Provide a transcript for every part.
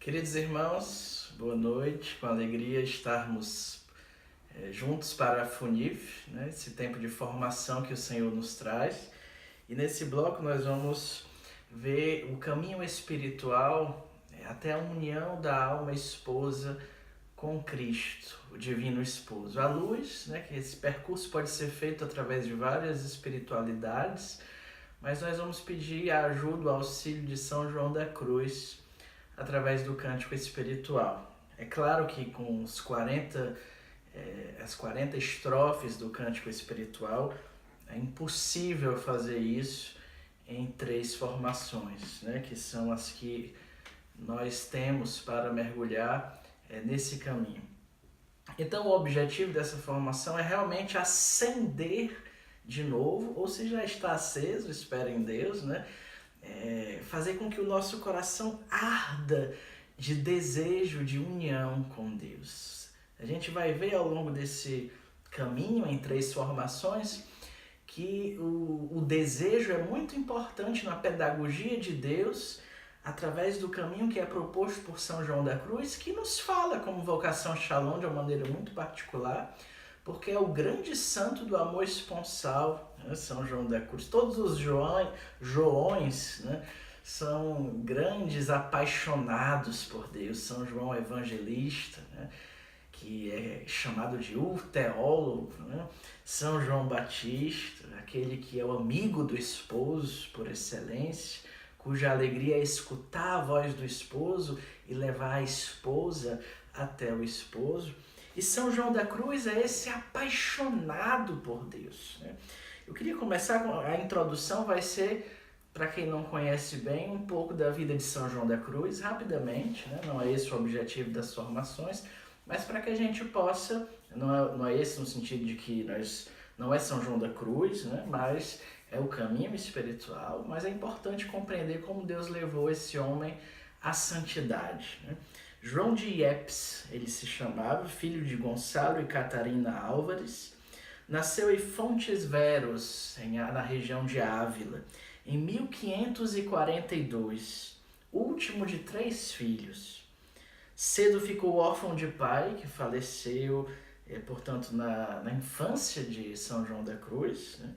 Queridos irmãos, boa noite, com alegria estarmos juntos para a FUNIF, né? Esse tempo de formação que o Senhor nos traz. E nesse bloco nós vamos ver o caminho espiritual até a união da alma esposa com Cristo, o divino esposo. A luz, né, que esse percurso pode ser feito através de várias espiritualidades, mas nós vamos pedir a ajuda, o auxílio de São João da Cruz, através do cântico espiritual. É claro que com as 40 estrofes do cântico espiritual, é impossível fazer isso em 3 formações, né, que são as que nós temos para mergulhar nesse caminho. Então o objetivo dessa formação é realmente acender de novo, ou se já está aceso, espero em Deus, né? Fazer com que o nosso coração arda de desejo de união com Deus. A gente vai ver ao longo desse caminho em 3 formações que o desejo é muito importante na pedagogia de Deus através do caminho que é proposto por São João da Cruz, que nos fala como vocação Shalom de uma maneira muito particular, porque é o grande santo do amor esponsal, né? São João da Cruz. Todos os Joões, né, são grandes apaixonados por Deus. São João Evangelista, né, que é chamado de o teólogo, né? São João Batista, aquele que é o amigo do esposo por excelência, cuja alegria é escutar a voz do esposo e levar a esposa até o esposo. E São João da Cruz é esse apaixonado por Deus, né? Eu queria começar com a introdução, vai ser, para quem não conhece bem, um pouco da vida de São João da Cruz, rapidamente, né? Não é esse o objetivo das formações, mas para que a gente possa, não é esse no sentido de que não é São João da Cruz, né? Mas é o caminho espiritual, mas é importante compreender como Deus levou esse homem à santidade, né? João de Yepes, ele se chamava, filho de Gonçalo e Catarina Álvares, nasceu em Fontes Veros, na região de Ávila, em 1542, último de 3 filhos. Cedo ficou órfão de pai, que faleceu, portanto, na infância de São João da Cruz, né?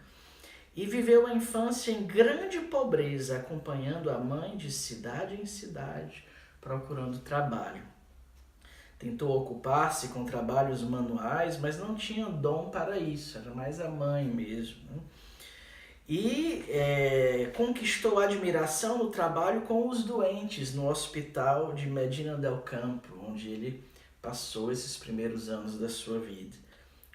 E viveu a infância em grande pobreza, acompanhando a mãe de cidade em cidade, procurando trabalho. Tentou ocupar-se com trabalhos manuais, mas não tinha dom para isso, era mais a mãe mesmo, né? E conquistou admiração no trabalho com os doentes no hospital de Medina del Campo, onde ele passou esses primeiros anos da sua vida.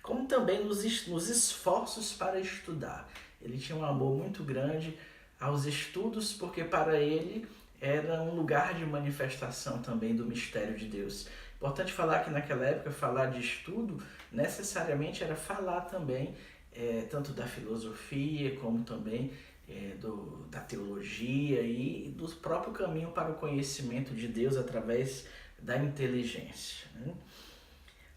Como também nos esforços para estudar. Ele tinha um amor muito grande aos estudos, porque para ele era um lugar de manifestação também do mistério de Deus. Importante falar que naquela época falar de estudo necessariamente era falar também tanto da filosofia como também da teologia e do próprio caminho para o conhecimento de Deus através da inteligência, né?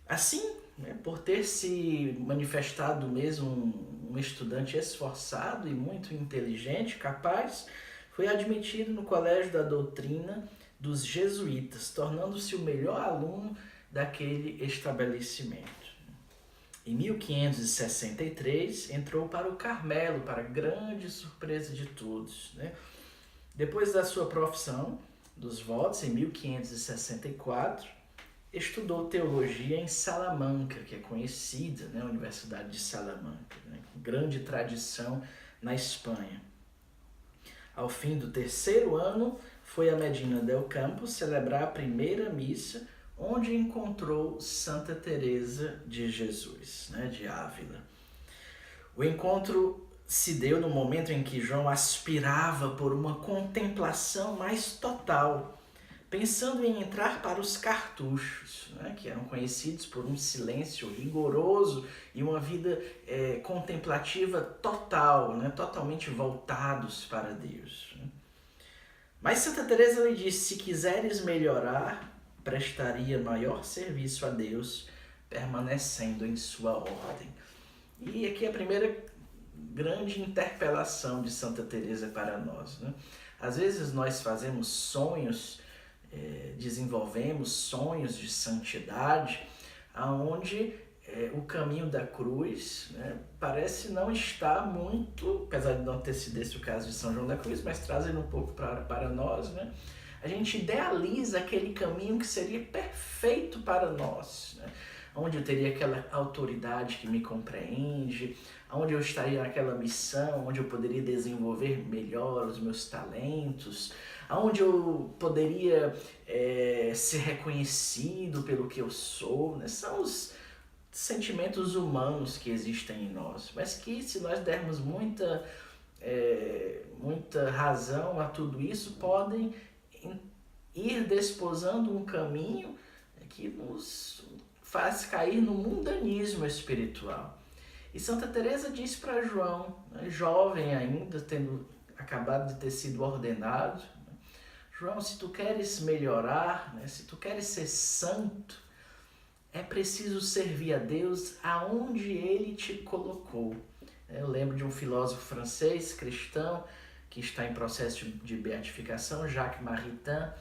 Assim, né, por ter se manifestado mesmo um estudante esforçado e muito inteligente, capaz, foi admitido no Colégio da Doutrina dos Jesuítas, tornando-se o melhor aluno daquele estabelecimento. Em 1563, entrou para o Carmelo, para grande surpresa de todos, né? Depois da sua profissão dos votos, em 1564, estudou teologia em Salamanca, que é conhecida, né, a Universidade de Salamanca, né, com grande tradição na Espanha. Ao fim do 3º ano, foi a Medina del Campo celebrar a primeira missa, onde encontrou Santa Teresa de Jesus, né, de Ávila. O encontro se deu no momento em que João aspirava por uma contemplação mais total, pensando em entrar para os cartuchos, né, que eram conhecidos por um silêncio rigoroso e uma vida contemplativa total, né, totalmente voltados para Deus, né? Mas Santa Teresa lhe disse: se quiseres melhorar, prestaria maior serviço a Deus, permanecendo em sua ordem. E aqui é a primeira grande interpelação de Santa Teresa para nós, né? Às vezes nós fazemos sonhos desenvolvemos sonhos de santidade, aonde o caminho da cruz, né, parece não estar muito, apesar de não ter sido esse o caso de São João da Cruz, mas trazendo um pouco para nós, né, a gente idealiza aquele caminho que seria perfeito para nós, né, onde eu teria aquela autoridade que me compreende, onde eu estaria naquela missão, onde eu poderia desenvolver melhor os meus talentos, onde eu poderia ser reconhecido pelo que eu sou, né? São os sentimentos humanos que existem em nós, mas que se nós dermos muita razão a tudo isso, podem ir desposando um caminho que nos faz cair no mundanismo espiritual. E Santa Teresa diz para João, né, jovem ainda, tendo acabado de ter sido ordenado, né, João, se tu queres melhorar, né, se tu queres ser santo, é preciso servir a Deus aonde Ele te colocou. Eu lembro de um filósofo francês, cristão, que está em processo de beatificação, Jacques Maritain,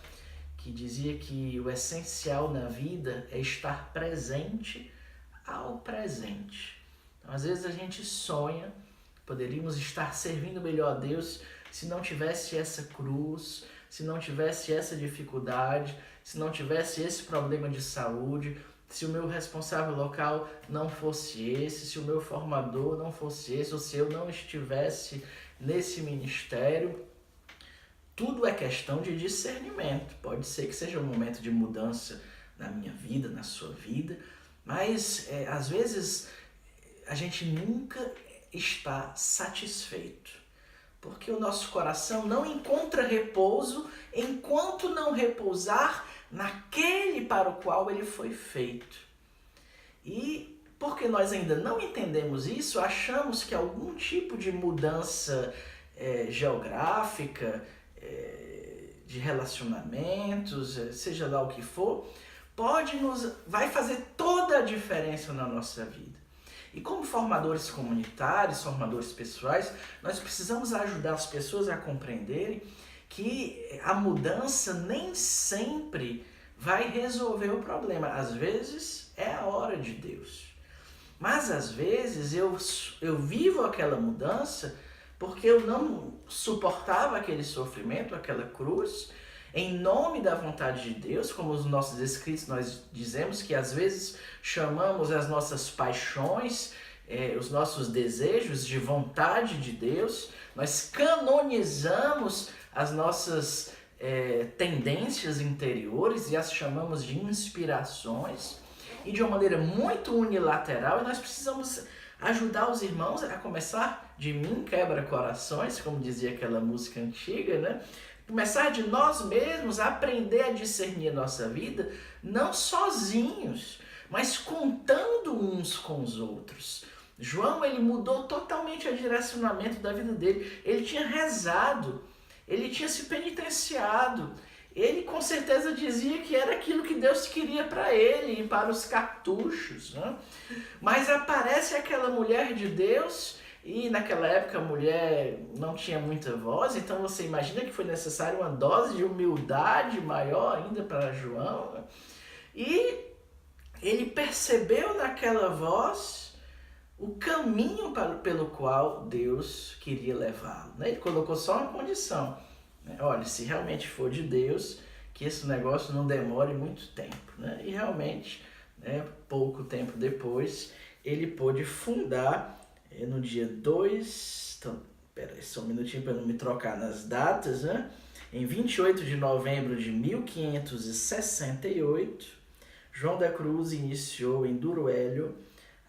que dizia que o essencial na vida é estar presente ao presente. Então, às vezes a gente sonha, poderíamos estar servindo melhor a Deus se não tivesse essa cruz, se não tivesse essa dificuldade, se não tivesse esse problema de saúde, se o meu responsável local não fosse esse, se o meu formador não fosse esse, ou se eu não estivesse nesse ministério. Tudo é questão de discernimento. Pode ser que seja um momento de mudança na minha vida, na sua vida, mas às vezes a gente nunca está satisfeito, porque o nosso coração não encontra repouso enquanto não repousar naquele para o qual ele foi feito. E porque nós ainda não entendemos isso, achamos que algum tipo de mudança geográfica, de relacionamentos, seja lá o que for, vai fazer toda a diferença na nossa vida. E como formadores comunitários, formadores pessoais, nós precisamos ajudar as pessoas a compreenderem que a mudança nem sempre vai resolver o problema. Às vezes é a hora de Deus. Mas às vezes eu vivo aquela mudança porque eu não suportava aquele sofrimento, aquela cruz, em nome da vontade de Deus, como os nossos escritos nós dizemos que às vezes chamamos as nossas paixões, os nossos desejos de vontade de Deus, nós canonizamos as nossas tendências interiores e as chamamos de inspirações, e de uma maneira muito unilateral, e nós precisamos ajudar os irmãos, a começar de mim, quebra-corações, como dizia aquela música antiga, né? Começar de nós mesmos a aprender a discernir a nossa vida, não sozinhos, mas contando uns com os outros. João, ele mudou totalmente o direcionamento da vida dele. Ele tinha rezado, ele tinha se penitenciado, ele com certeza dizia que era aquilo que Deus queria para ele e para os cartuchos, né? Mas aparece aquela mulher de Deus, e naquela época a mulher não tinha muita voz, então você imagina que foi necessário uma dose de humildade maior ainda para João, né? E ele percebeu naquela voz o caminho pelo qual Deus queria levá-lo, né? Ele colocou só uma condição: olha, se realmente for de Deus, que esse negócio não demore muito tempo, né? E realmente, pouco tempo depois, ele pôde fundar, no dia 2... Então, peraí, só um minutinho para não me trocar nas datas, né? Em 28 de novembro de 1568, João da Cruz iniciou em Duruélio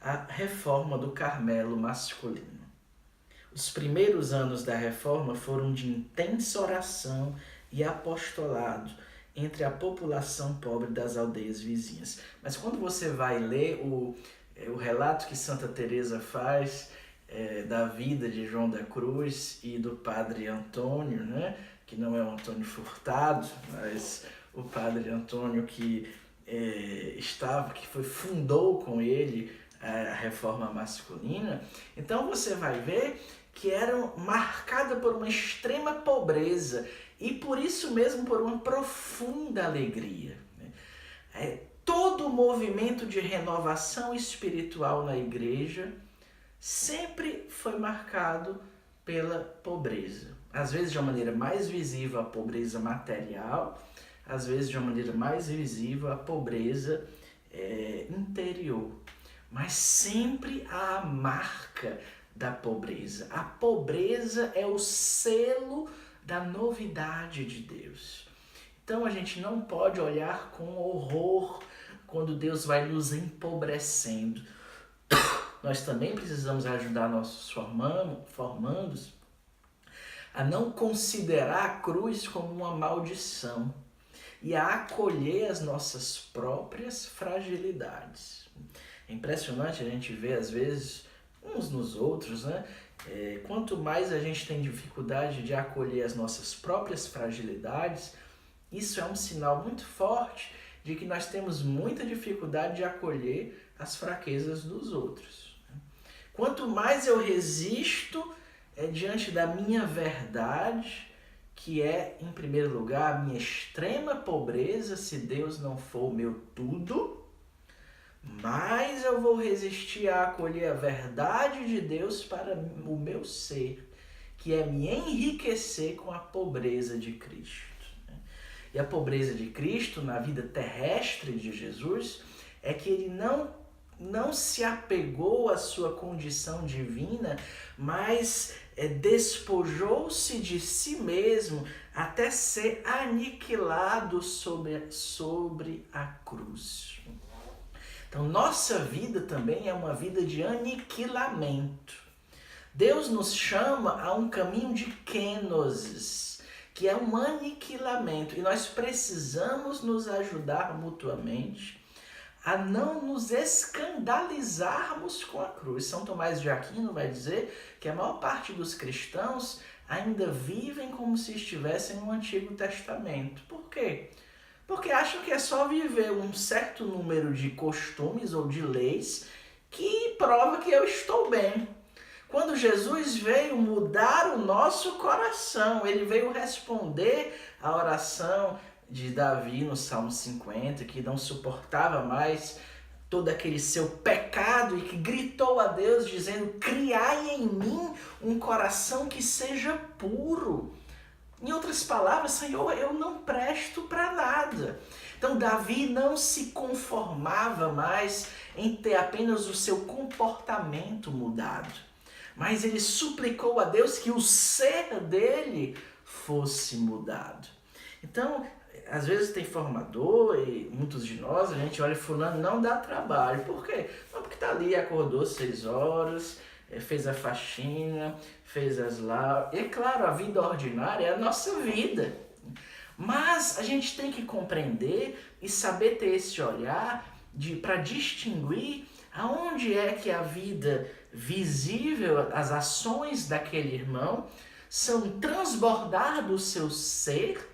a reforma do Carmelo masculino. Os primeiros anos da reforma foram de intensa oração e apostolado entre a população pobre das aldeias vizinhas. Mas quando você vai ler o relato que Santa Teresa faz da vida de João da Cruz e do padre Antônio, né, que não é o Antônio Furtado, mas o padre Antônio que fundou com ele a reforma masculina, então você vai ver que era marcada por uma extrema pobreza e por isso mesmo por uma profunda alegria. Todo o movimento de renovação espiritual na igreja sempre foi marcado pela pobreza. Às vezes de uma maneira mais visível a pobreza material, às vezes de uma maneira mais visível a pobreza interior. Mas sempre há a marca da pobreza. A pobreza é o selo da novidade de Deus. Então a gente não pode olhar com horror quando Deus vai nos empobrecendo. Nós também precisamos ajudar nossos formandos a não considerar a cruz como uma maldição e a acolher as nossas próprias fragilidades. É impressionante a gente ver, às vezes, uns nos outros, né? Quanto mais a gente tem dificuldade de acolher as nossas próprias fragilidades, isso é um sinal muito forte de que nós temos muita dificuldade de acolher as fraquezas dos outros. Quanto mais eu resisto diante da minha verdade, que é, em primeiro lugar, a minha extrema pobreza, se Deus não for o meu tudo, mais eu vou resistir a acolher a verdade de Deus para o meu ser, que é me enriquecer com a pobreza de Cristo. E a pobreza de Cristo na vida terrestre de Jesus é que ele não se apegou à sua condição divina, mas despojou-se de si mesmo até ser aniquilado sobre a cruz. Então, nossa vida também é uma vida de aniquilamento. Deus nos chama a um caminho de kenosis, que é um aniquilamento, e nós precisamos nos ajudar mutuamente a não nos escandalizarmos com a cruz. São Tomás de Aquino vai dizer que a maior parte dos cristãos ainda vivem como se estivessem no Antigo Testamento. Por quê? Porque acham que é só viver um certo número de costumes ou de leis que prova que eu estou bem. Quando Jesus veio mudar o nosso coração, ele veio responder à oração de Davi no Salmo 50, que não suportava mais todo aquele seu pecado e que gritou a Deus dizendo: criai em mim um coração que seja puro. Em outras palavras, Senhor, eu não presto para nada. Então Davi não se conformava mais em ter apenas o seu comportamento mudado, mas ele suplicou a Deus que o ser dele fosse mudado. Então, às vezes tem formador e muitos de nós, a gente olha, fulano não dá trabalho. Por quê? Não, porque tá ali, acordou 6 horas, fez a faxina, fez as lavas. E é claro, a vida ordinária é a nossa vida. Mas a gente tem que compreender e saber ter esse olhar para distinguir aonde é que a vida visível, as ações daquele irmão, são transbordar do seu ser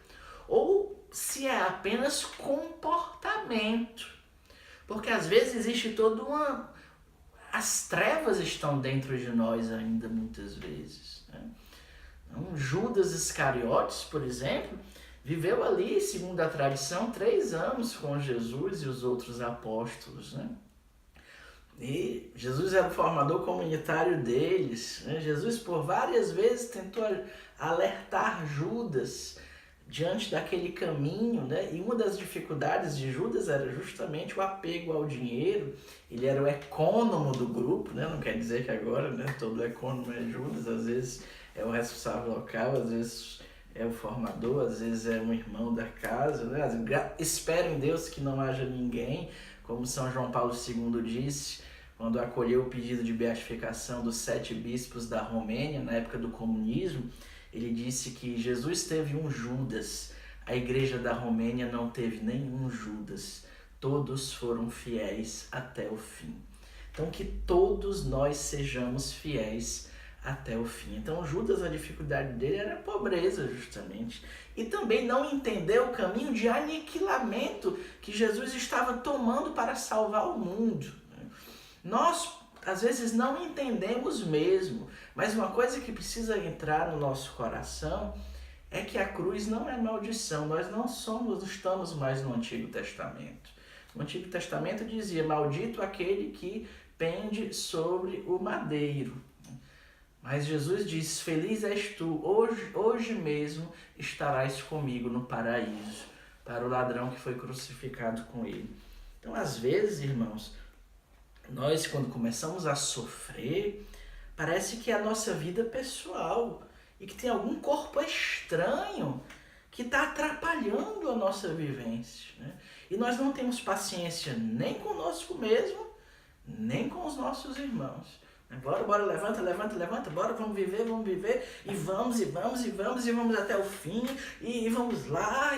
ou se é apenas comportamento. Porque às vezes existe toda uma... As trevas estão dentro de nós ainda muitas vezes. Né? Então, Judas Iscariotes, por exemplo, viveu ali, segundo a tradição, 3 anos com Jesus e os outros apóstolos. Né? E Jesus era o formador comunitário deles. Né? Jesus por várias vezes tentou alertar Judas diante daquele caminho, né? E uma das dificuldades de Judas era justamente o apego ao dinheiro. Ele era o econômico do grupo, né? Não quer dizer que agora, né, todo econômico é Judas, às vezes é o responsável local, às vezes é o formador, às vezes é um irmão da casa, né? Espero em Deus que não haja ninguém, como São João Paulo II disse, quando acolheu o pedido de beatificação dos 7 bispos da Romênia, na época do comunismo. Ele disse que Jesus teve um Judas, a igreja da Romênia não teve nenhum Judas, todos foram fiéis até o fim. Então que todos nós sejamos fiéis até o fim. Então Judas, a dificuldade dele era a pobreza justamente, e também não entender o caminho de aniquilamento que Jesus estava tomando para salvar o mundo. Nós às vezes não entendemos mesmo, mas uma coisa que precisa entrar no nosso coração é que a cruz não é maldição. Nós não estamos mais no Antigo Testamento. No Antigo Testamento dizia: maldito aquele que pende sobre o madeiro. Mas Jesus diz: feliz és tu, hoje mesmo estarás comigo no paraíso, para o ladrão que foi crucificado com ele. Então, às vezes, irmãos, nós, quando começamos a sofrer, parece que é a nossa vida pessoal e que tem algum corpo estranho que está atrapalhando a nossa vivência, né? E nós não temos paciência nem conosco mesmo, nem com os nossos irmãos. Bora, levanta, bora, vamos viver, e vamos até o fim, e vamos lá.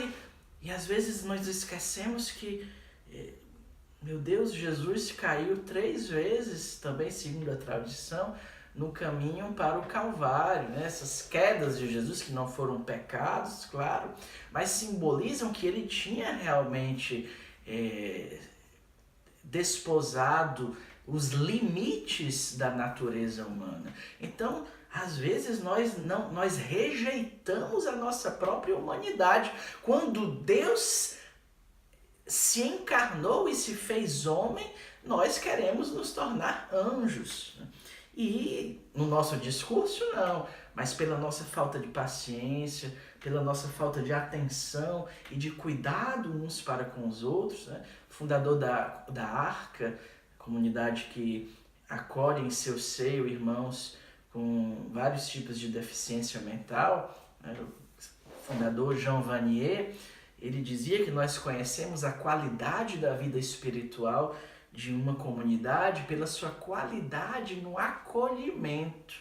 E às vezes nós esquecemos que, meu Deus, Jesus caiu 3 vezes, também segundo a tradição, no caminho para o Calvário, né? Essas quedas de Jesus, que não foram pecados, claro, mas simbolizam que ele tinha realmente desposado os limites da natureza humana. Então, às vezes nós rejeitamos a nossa própria humanidade. Quando Deus se encarnou e se fez homem, nós queremos nos tornar anjos. E no nosso discurso não, mas pela nossa falta de paciência, pela nossa falta de atenção e de cuidado uns para com os outros, né? Fundador da Arca, comunidade que acolhe em seu seio irmãos com vários tipos de deficiência mental, né? O fundador Jean Vanier, ele dizia que nós conhecemos a qualidade da vida espiritual de uma comunidade pela sua qualidade no acolhimento.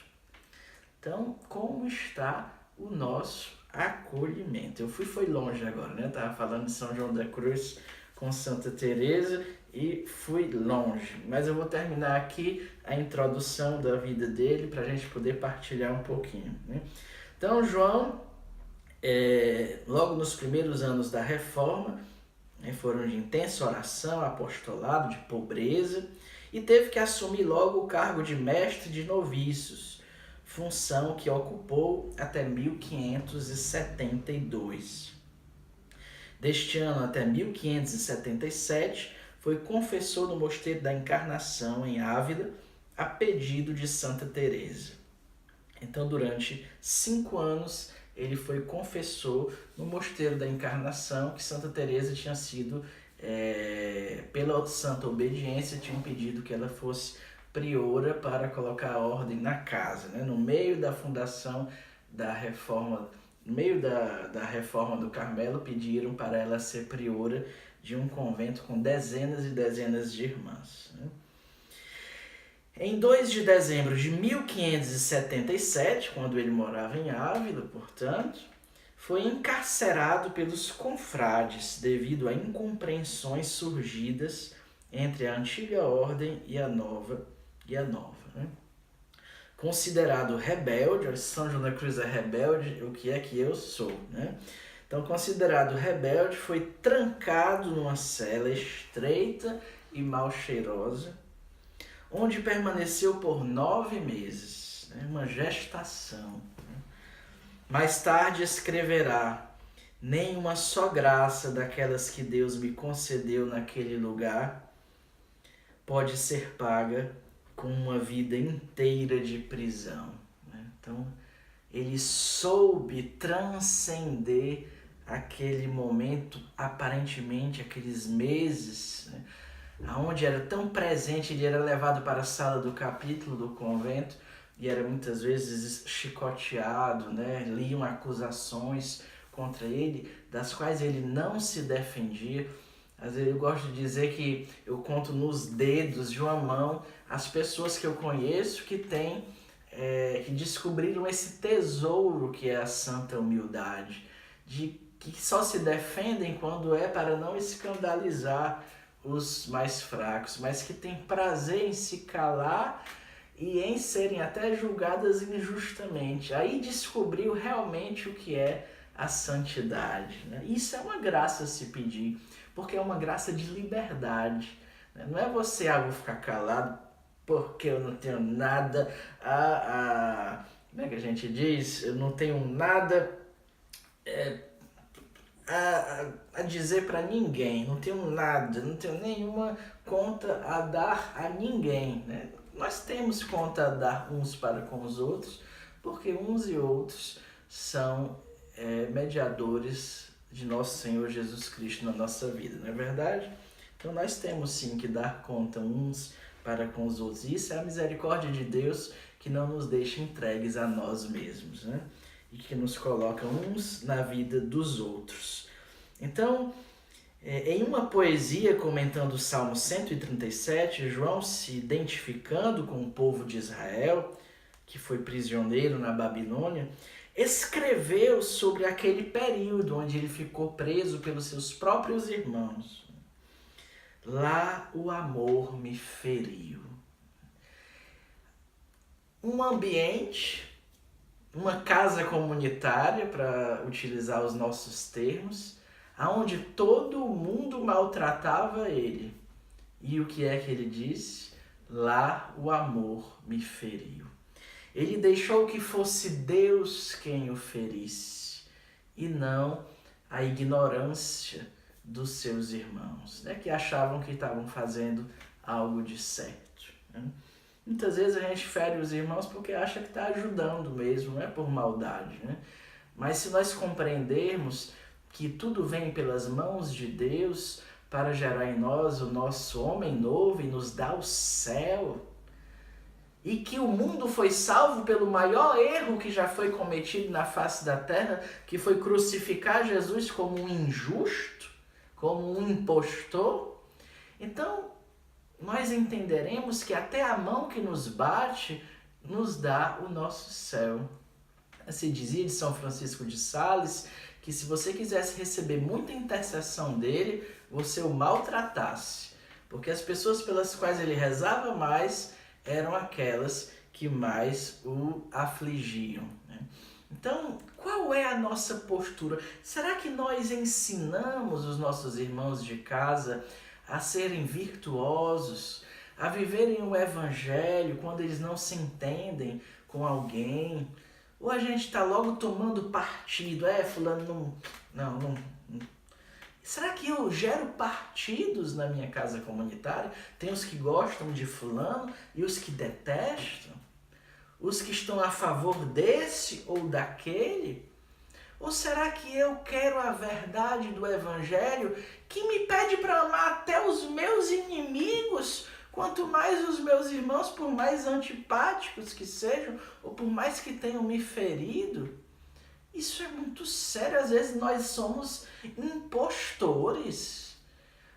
Então, como está o nosso acolhimento? Foi longe agora, né? Estava falando de São João da Cruz com Santa Teresa e fui longe. Mas eu vou terminar aqui a introdução da vida dele para a gente poder partilhar um pouquinho, né? Então, João, logo nos primeiros anos da Reforma, foram de intensa oração, apostolado, de pobreza, e teve que assumir logo o cargo de mestre de noviços, função que ocupou até 1572. Deste ano até 1577, foi confessor no Mosteiro da Encarnação, em Ávila, a pedido de Santa Teresa. Então, durante 5 anos, ele foi confessor no Mosteiro da Encarnação, que Santa Teresa tinha sido, pela santa obediência, tinha pedido que ela fosse priora para colocar a ordem na casa, né? No meio da fundação da reforma, no meio da reforma do Carmelo, pediram para ela ser priora de um convento com dezenas e dezenas de irmãs, né? Em 2 de dezembro de 1577, quando ele morava em Ávila, portanto, foi encarcerado pelos confrades devido a incompreensões surgidas entre a antiga ordem e a nova, né? Considerado rebelde, São João da Cruz é rebelde, o que é que eu sou, né? Então, considerado rebelde, foi trancado numa cela estreita e mal cheirosa, onde permaneceu por 9 meses, né? Uma gestação. Mais tarde escreverá: nem uma só graça daquelas que Deus me concedeu naquele lugar pode ser paga com uma vida inteira de prisão. Então, ele soube transcender aquele momento, aparentemente, aqueles meses, né, onde era tão presente. Ele era levado para a sala do capítulo do convento e era muitas vezes chicoteado, né? Liam acusações contra ele, das quais ele não se defendia. Às vezes eu gosto de dizer que eu conto nos dedos de uma mão as pessoas que eu conheço que que descobriram esse tesouro que é a santa humildade, que só se defendem quando é para não escandalizar os mais fracos, mas que têm prazer em se calar e em serem até julgadas injustamente. Aí descobriu realmente o que é a santidade, né? Isso é uma graça a se pedir, porque é uma graça de liberdade, né? Não é você, vou ficar calado porque eu não tenho nada como é que a gente diz? Eu não tenho nada a dizer para ninguém, não tenho nada, não tenho nenhuma conta a dar a ninguém, né? Nós temos conta a dar uns para com os outros, porque uns e outros são mediadores de nosso Senhor Jesus Cristo na nossa vida, não é verdade? Então nós temos sim que dar conta uns para com os outros. Isso é a misericórdia de Deus que não nos deixa entregues a nós mesmos, né? E que nos coloca uns na vida dos outros. Então, em uma poesia comentando o Salmo 137, João, se identificando com o povo de Israel, que foi prisioneiro na Babilônia, escreveu sobre aquele período onde ele ficou preso pelos seus próprios irmãos. Lá o amor me feriu. Um ambiente, uma casa comunitária, para utilizar os nossos termos, aonde todo mundo maltratava ele. E o que é que ele disse? Lá o amor me feriu. Ele deixou que fosse Deus quem o ferisse, e não a ignorância dos seus irmãos, né, que achavam que estavam fazendo algo de certo. Né? Muitas vezes a gente fere os irmãos porque acha que está ajudando mesmo, não é por maldade. Né? Mas se nós compreendermos que tudo vem pelas mãos de Deus para gerar em nós o nosso homem novo e nos dar o céu, e que o mundo foi salvo pelo maior erro que já foi cometido na face da terra, que foi crucificar Jesus como um injusto, como um impostor, então nós entenderemos que até a mão que nos bate nos dá o nosso céu. Se dizia de São Francisco de Sales que se você quisesse receber muita intercessão dele, você o maltratasse, porque as pessoas pelas quais ele rezava mais eram aquelas que mais o afligiam. Né? Então, qual é a nossa postura? Será que nós ensinamos os nossos irmãos de casa a serem virtuosos, a viverem o evangelho quando eles não se entendem com alguém? Ou a gente está logo tomando partido? Fulano não. Será que eu gero partidos na minha casa comunitária? Tem os que gostam de fulano e os que detestam? Os que estão a favor desse ou daquele? Ou será que eu quero a verdade do evangelho que me pede para amar até os meus inimigos? Quanto mais os meus irmãos, por mais antipáticos que sejam, ou por mais que tenham me ferido. Isso é muito sério. Às vezes nós somos impostores.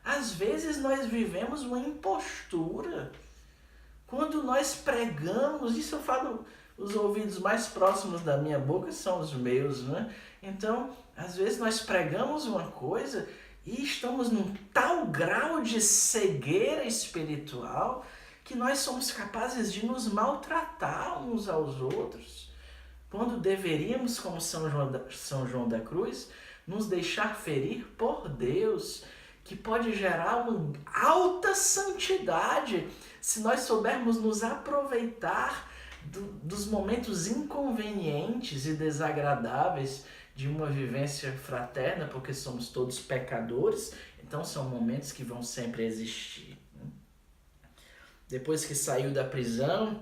Às vezes nós vivemos uma impostura. Quando nós pregamos, isso eu falo, os ouvidos mais próximos da minha boca são os meus, né? Então, às vezes nós pregamos uma coisa e estamos num tal grau de cegueira espiritual que nós somos capazes de nos maltratar uns aos outros, quando deveríamos, como São João da Cruz, nos deixar ferir por Deus, que pode gerar uma alta santidade se nós soubermos nos aproveitar dos momentos inconvenientes e desagradáveis de uma vivência fraterna, porque somos todos pecadores, então são momentos que vão sempre existir. Depois que saiu da prisão,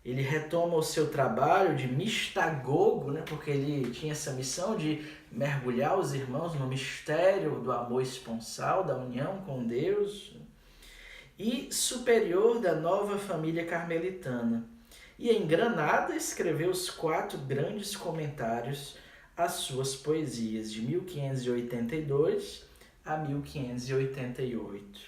ele retoma o seu trabalho de mistagogo, né, porque ele tinha essa missão de mergulhar os irmãos no mistério do amor esponsal, da união com Deus, e superior da nova família carmelitana. E em Granada escreveu os 4 grandes comentários às suas poesias, de 1582 a 1588.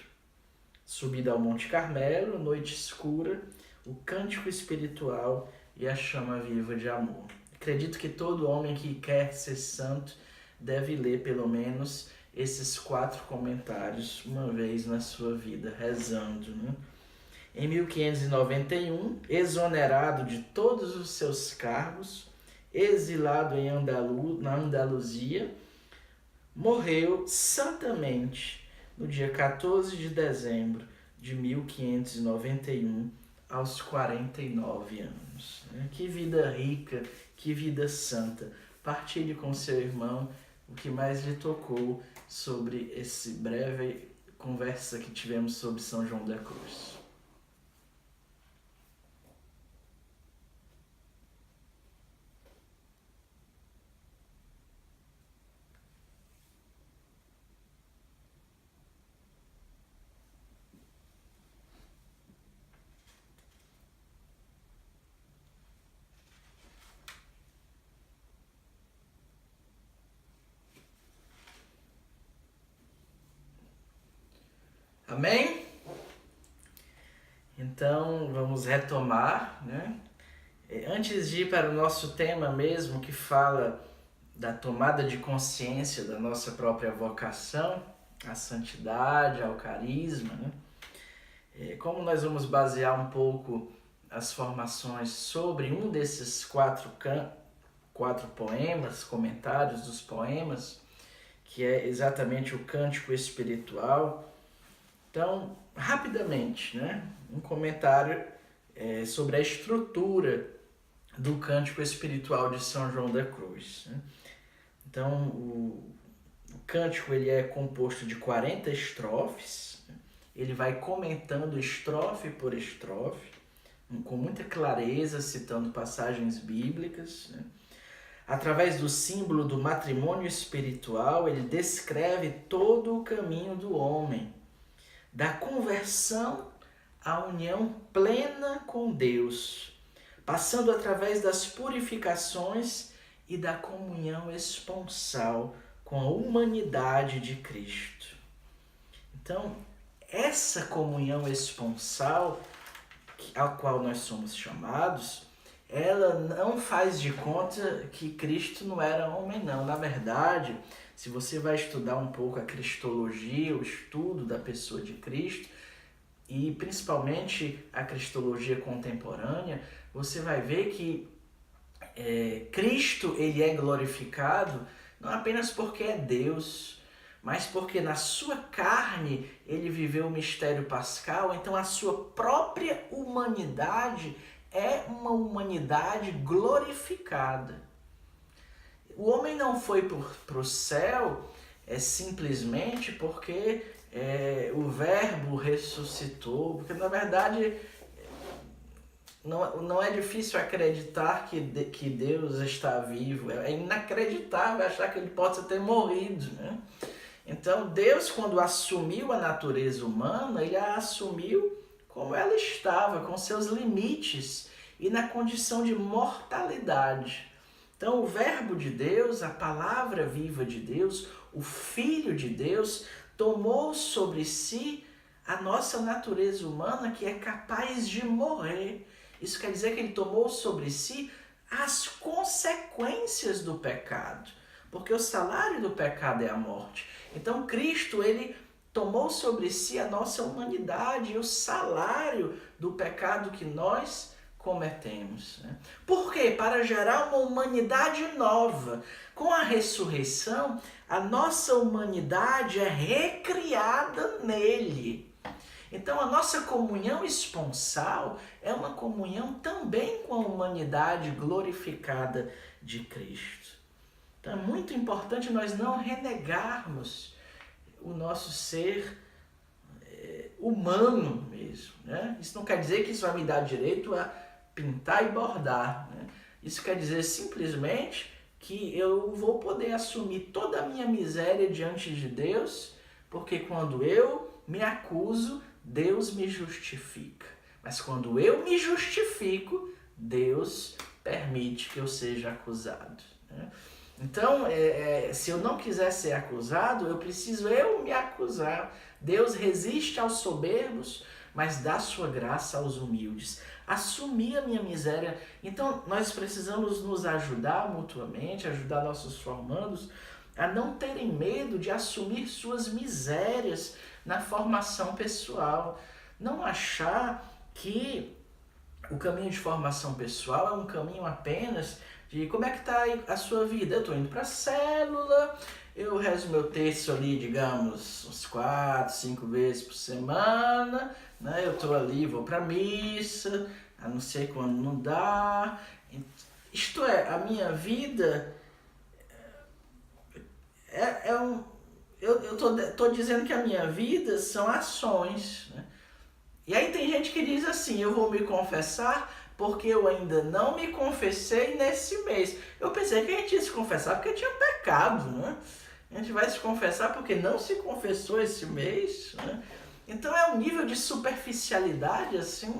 Subida ao Monte Carmelo, Noite Escura, o Cântico Espiritual e a Chama Viva de Amor. Acredito que todo homem que quer ser santo deve ler pelo menos esses 4 comentários uma vez na sua vida, rezando. Né? Em 1591, exonerado de todos os seus cargos, exilado na Andaluzia, morreu santamente no dia 14 de dezembro de 1591, aos 49 anos. Que vida rica, que vida santa, partilhe com seu irmão o que mais lhe tocou sobre esse breve conversa que tivemos sobre São João da Cruz. Amém? Então, vamos retomar, né? Antes de ir para o nosso tema mesmo, que fala da tomada de consciência da nossa própria vocação, à santidade, ao carisma, né? Como nós vamos basear um pouco as formações sobre um desses quatro poemas, comentários dos poemas, que é exatamente o cântico espiritual. Então, rapidamente, né? Um comentário sobre a estrutura do cântico espiritual de São João da Cruz, né? Então, o cântico ele é composto de 40 estrofes, né? Ele vai comentando estrofe por estrofe, com muita clareza, citando passagens bíblicas, né? Através do símbolo do matrimônio espiritual, ele descreve todo o caminho do homem, da conversão à união plena com Deus, passando através das purificações e da comunhão esponsal com a humanidade de Cristo. Então, essa comunhão esponsal a qual nós somos chamados, ela não faz de conta que Cristo não era homem, não. Na verdade, se você vai estudar um pouco a cristologia, o estudo da pessoa de Cristo, e principalmente a cristologia contemporânea, você vai ver que Cristo ele é glorificado não apenas porque é Deus, mas porque na sua carne ele viveu o mistério pascal, então a sua própria humanidade é uma humanidade glorificada. O homem não foi para o céu simplesmente porque o Verbo ressuscitou, porque na verdade não é difícil acreditar que Deus está vivo, é inacreditável achar que ele possa ter morrido, né? Então Deus, quando assumiu a natureza humana, ele a assumiu como ela estava, com seus limites e na condição de mortalidade. Então o Verbo de Deus, a palavra viva de Deus, o Filho de Deus, tomou sobre si a nossa natureza humana que é capaz de morrer. Isso quer dizer que ele tomou sobre si as consequências do pecado, porque o salário do pecado é a morte. Então Cristo, ele tomou sobre si a nossa humanidade e o salário do pecado que nós cometemos, né? Por quê? Para gerar uma humanidade nova. Com a ressurreição, a nossa humanidade é recriada nele. Então a nossa comunhão esponsal é uma comunhão também com a humanidade glorificada de Cristo. Então é muito importante nós não renegarmos o nosso ser humano mesmo, né? Isso não quer dizer que isso vai me dar direito a pintar e bordar, né? Isso quer dizer simplesmente que eu vou poder assumir toda a minha miséria diante de Deus, porque quando eu me acuso, Deus me justifica. Mas quando eu me justifico, Deus permite que eu seja acusado, né? Então, se eu não quiser ser acusado, eu preciso me acusar. Deus resiste aos soberbos, mas dá sua graça aos humildes. Assumir a minha miséria. Então, nós precisamos nos ajudar mutuamente, ajudar nossos formandos a não terem medo de assumir suas misérias na formação pessoal. Não achar que o caminho de formação pessoal é um caminho apenas de como é que está a sua vida. Eu estou indo para a célula, eu rezo meu texto ali, digamos, uns 4, 5 vezes por semana, né? Eu estou ali, vou para a missa, a não ser quando não dá. Isto é, a minha vida Eu tô dizendo que a minha vida são ações, né? E aí tem gente que diz assim, eu vou me confessar porque eu ainda não me confessei nesse mês. Eu pensei que a gente ia se confessar porque tinha pecado, né? A gente vai se confessar porque não se confessou esse mês, né? Então é um nível de superficialidade, assim,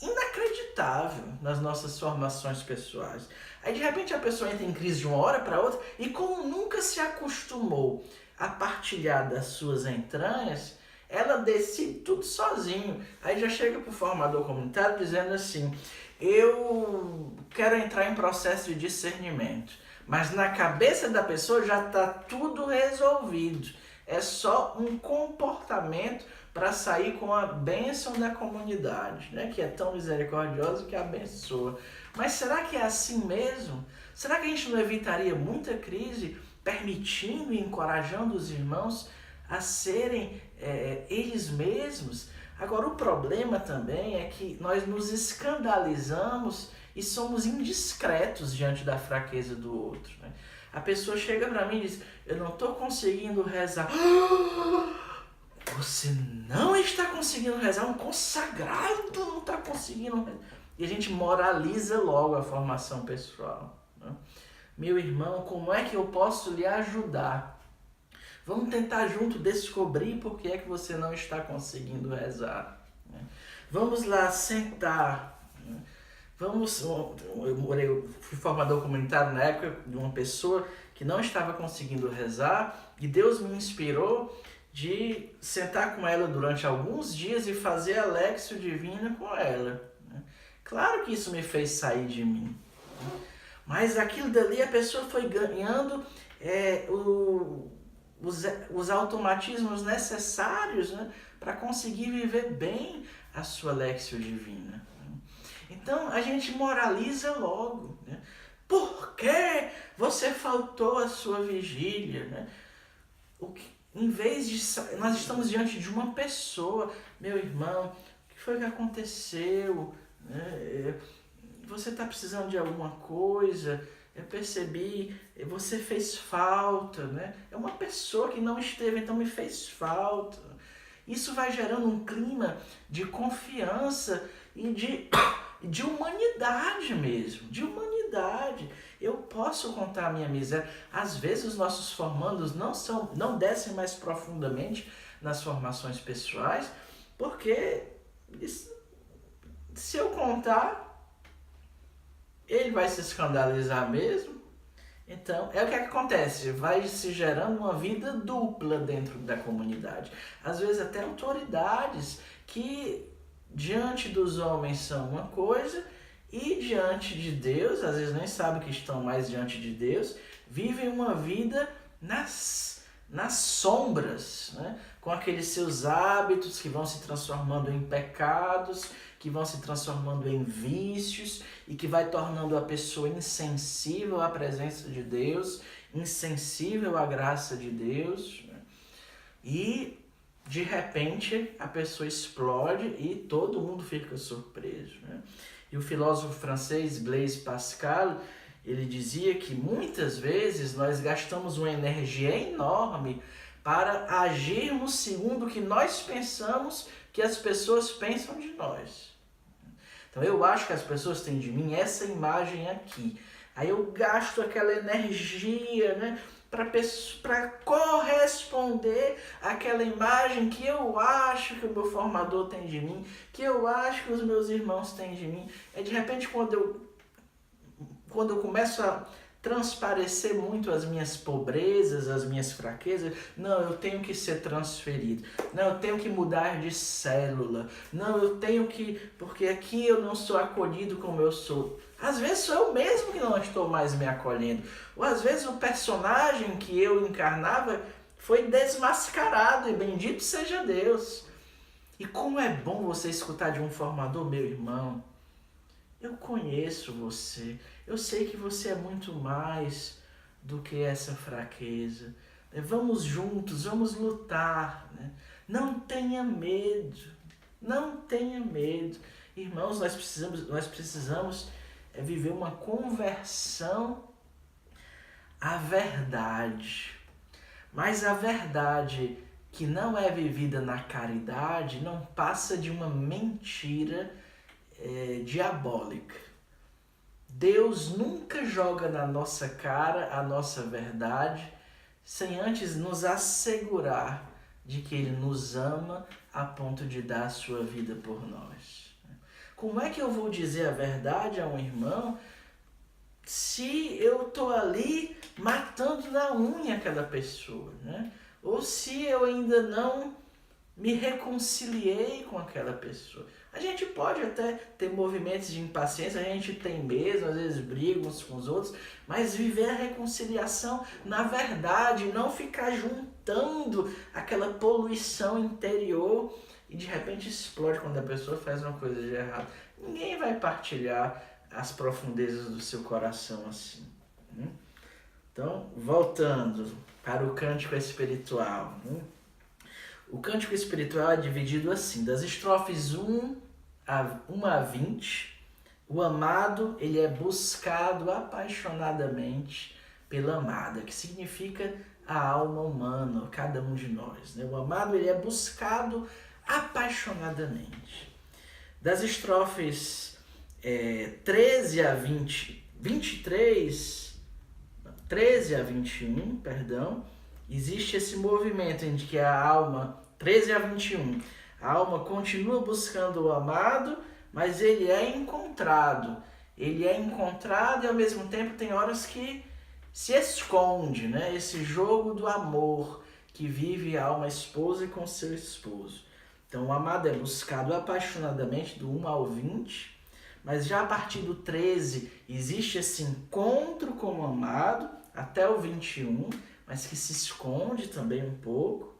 inacreditável nas nossas formações pessoais. Aí de repente a pessoa entra em crise de uma hora para outra e como nunca se acostumou a partilhar das suas entranhas, ela decide tudo sozinho. Aí já chega para o formador comunitário dizendo assim, eu quero entrar em processo de discernimento, mas na cabeça da pessoa já está tudo resolvido. É só um comportamento para sair com a bênção da comunidade, né? Que é tão misericordiosa que abençoa. Mas será que é assim mesmo? Será que a gente não evitaria muita crise permitindo e encorajando os irmãos a serem eles mesmos? Agora, o problema também é que nós nos escandalizamos e somos indiscretos diante da fraqueza do outro, né? A pessoa chega para mim e diz, eu não estou conseguindo rezar. Você não está conseguindo rezar? Um consagrado não está conseguindo rezar. E a gente moraliza logo a formação pessoal, né? Meu irmão, como é que eu posso lhe ajudar? Vamos tentar junto descobrir por que é que você não está conseguindo rezar, né? Vamos lá sentar, né? Eu fui formador comunitário na época de uma pessoa que não estava conseguindo rezar e Deus me inspirou de sentar com ela durante alguns dias e fazer a Léxio Divina com ela, né? Claro que isso me fez sair de mim, né? Mas aquilo dali a pessoa foi ganhando os automatismos necessários, né, para conseguir viver bem a sua Léxio Divina. Então a gente moraliza logo, né? Por que você faltou à sua vigília, né? Em vez de nós estamos diante de uma pessoa, meu irmão, o que foi que aconteceu, né? Você está precisando de alguma coisa? Eu percebi, você fez falta, né? É uma pessoa que não esteve, então me fez falta. Isso vai gerando um clima de confiança e de humanidade mesmo, de humanidade. Eu posso contar a minha miséria. Às vezes os nossos formandos não descem mais profundamente nas formações pessoais, porque se eu contar, ele vai se escandalizar mesmo. Então, é o que acontece, vai se gerando uma vida dupla dentro da comunidade. Às vezes até autoridades que diante dos homens são uma coisa e diante de Deus, às vezes nem sabem que estão mais diante de Deus, vivem uma vida nas sombras, né? Com aqueles seus hábitos que vão se transformando em pecados, que vão se transformando em vícios e que vai tornando a pessoa insensível à presença de Deus, insensível à graça de Deus, né? E de repente a pessoa explode e todo mundo fica surpreso, né? E o filósofo francês Blaise Pascal, ele dizia que muitas vezes nós gastamos uma energia enorme para agirmos segundo o que nós pensamos que as pessoas pensam de nós. Então eu acho que as pessoas têm de mim essa imagem aqui. Aí eu gasto aquela energia, né, para corresponder àquela imagem que eu acho que o meu formador tem de mim, que eu acho que os meus irmãos têm de mim. É de repente quando eu começo a transparecer muito as minhas pobrezas, as minhas fraquezas, não, eu tenho que ser transferido, não, eu tenho que mudar de célula, não, eu tenho que, porque aqui eu não sou acolhido como eu sou. Às vezes sou eu mesmo que não estou mais me acolhendo, ou às vezes o personagem que eu encarnava foi desmascarado, e bendito seja Deus. E como é bom você escutar de um formador, meu irmão, eu conheço você, eu sei que você é muito mais do que essa fraqueza. Vamos juntos, vamos lutar, né? Não tenha medo, não tenha medo. Irmãos, nós precisamos viver uma conversão à verdade. Mas a verdade que não é vivida na caridade não passa de uma mentira diabólica. Deus nunca joga na nossa cara a nossa verdade sem antes nos assegurar de que Ele nos ama a ponto de dar a sua vida por nós. Como é que eu vou dizer a verdade a um irmão se eu estou ali matando na unha aquela pessoa, né? Ou se eu ainda não me reconciliei com aquela pessoa? A gente pode até ter movimentos de impaciência, a gente tem mesmo, às vezes briga uns com os outros, mas viver a reconciliação na verdade, não ficar juntando aquela poluição interior e de repente explode quando a pessoa faz uma coisa de errado. Ninguém vai partilhar as profundezas do seu coração assim. Então, voltando para o cântico espiritual. O cântico espiritual é dividido assim, das estrofes 1 a 20, o amado ele é buscado apaixonadamente pela amada, que significa a alma humana, cada um de nós. O amado ele é buscado apaixonadamente. Das estrofes 13 a 21, existe esse movimento em que a alma, 13 a 21, a alma continua buscando o amado, mas ele é encontrado. Ele é encontrado e ao mesmo tempo tem horas que se esconde, né? Esse jogo do amor que vive a alma esposa e com seu esposo. Então o amado é buscado apaixonadamente do 1 ao 20, mas já a partir do 13 existe esse encontro com o amado até o 21, mas que se esconde também um pouco.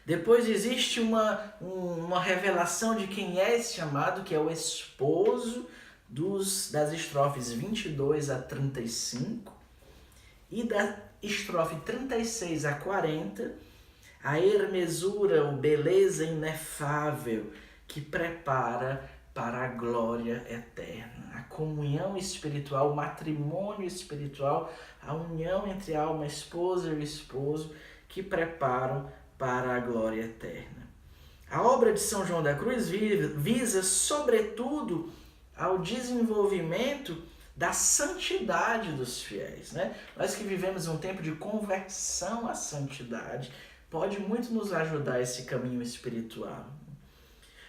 Depois existe uma revelação de quem é esse amado, que é o esposo, das estrofes 22 a 35. E da estrofe 36 a 40, a hermesura, ou beleza inefável, que prepara para a glória eterna. A comunhão espiritual, o matrimônio espiritual, a união entre a alma esposa e o esposo, que preparam para a glória eterna. A obra de São João da Cruz visa, sobretudo, ao desenvolvimento da santidade dos fiéis, né? Nós que vivemos um tempo de conversão à santidade, pode muito nos ajudar esse caminho espiritual.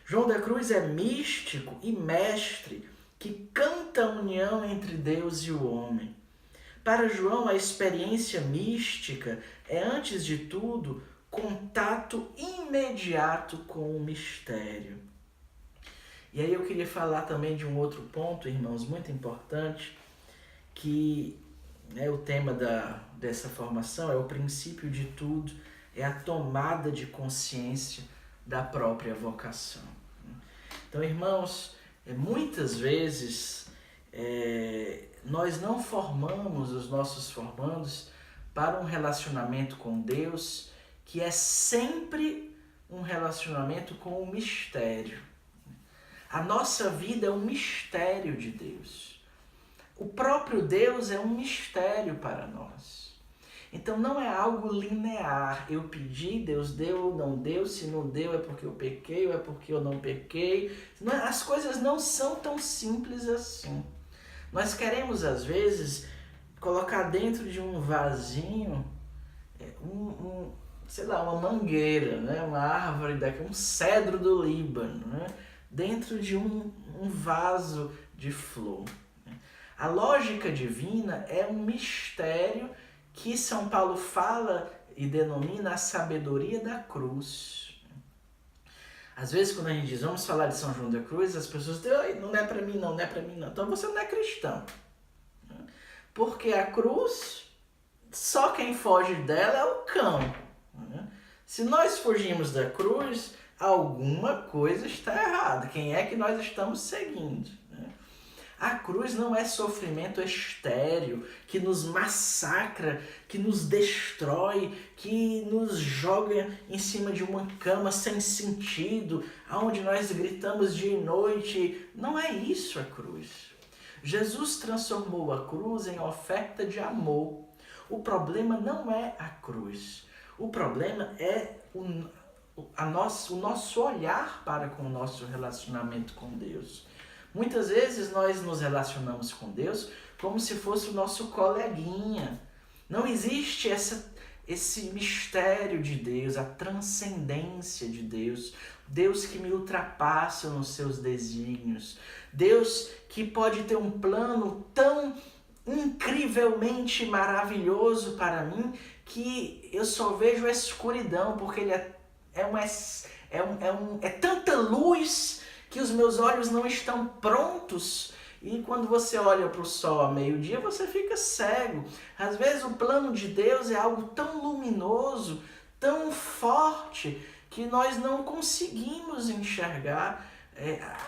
João da Cruz é místico e mestre que canta a união entre Deus e o homem. Para João, a experiência mística é, antes de tudo, contato imediato com o mistério. E aí eu queria falar também de um outro ponto, irmãos, muito importante, que o tema dessa formação é o princípio de tudo, é a tomada de consciência da própria vocação. Então, irmãos, muitas vezes nós não formamos os nossos formandos para um relacionamento com Deus que é sempre um relacionamento com o mistério. A nossa vida é um mistério de Deus. O próprio Deus é um mistério para nós. Então não é algo linear. Eu pedi, Deus deu ou não deu. Se não deu é porque eu pequei ou é porque eu não pequei. As coisas não são tão simples assim. Nós queremos, às vezes, colocar dentro de um vasinho uma mangueira, né? Uma árvore um cedro do Líbano, né? Dentro de um vaso de flor. A lógica divina é um mistério que São Paulo fala e denomina a sabedoria da cruz. Às vezes, quando a gente diz, vamos falar de São João da Cruz, as pessoas dizem, não é para mim não, não é para mim não. Então você não é cristão. Porque a cruz, só quem foge dela é o cão. Se nós fugimos da cruz, alguma coisa está errada. Quem é que nós estamos seguindo? A cruz não é sofrimento estéril, que nos massacra, que nos destrói, que nos joga em cima de uma cama sem sentido, onde nós gritamos dia e noite. Não é isso a cruz. Jesus transformou a cruz em oferta de amor. O problema não é a cruz. O problema é o nosso olhar para com o nosso relacionamento com Deus. Muitas vezes nós nos relacionamos com Deus como se fosse o nosso coleguinha. Não existe esse mistério de Deus, a transcendência de Deus. Deus que me ultrapassa nos seus desígnios. Deus que pode ter um plano tão incrivelmente maravilhoso para mim que eu só vejo a escuridão, porque ele é tanta luz que os meus olhos não estão prontos. E quando você olha para o sol ao meio-dia, você fica cego. Às vezes o plano de Deus é algo tão luminoso, tão forte, que nós não conseguimos enxergar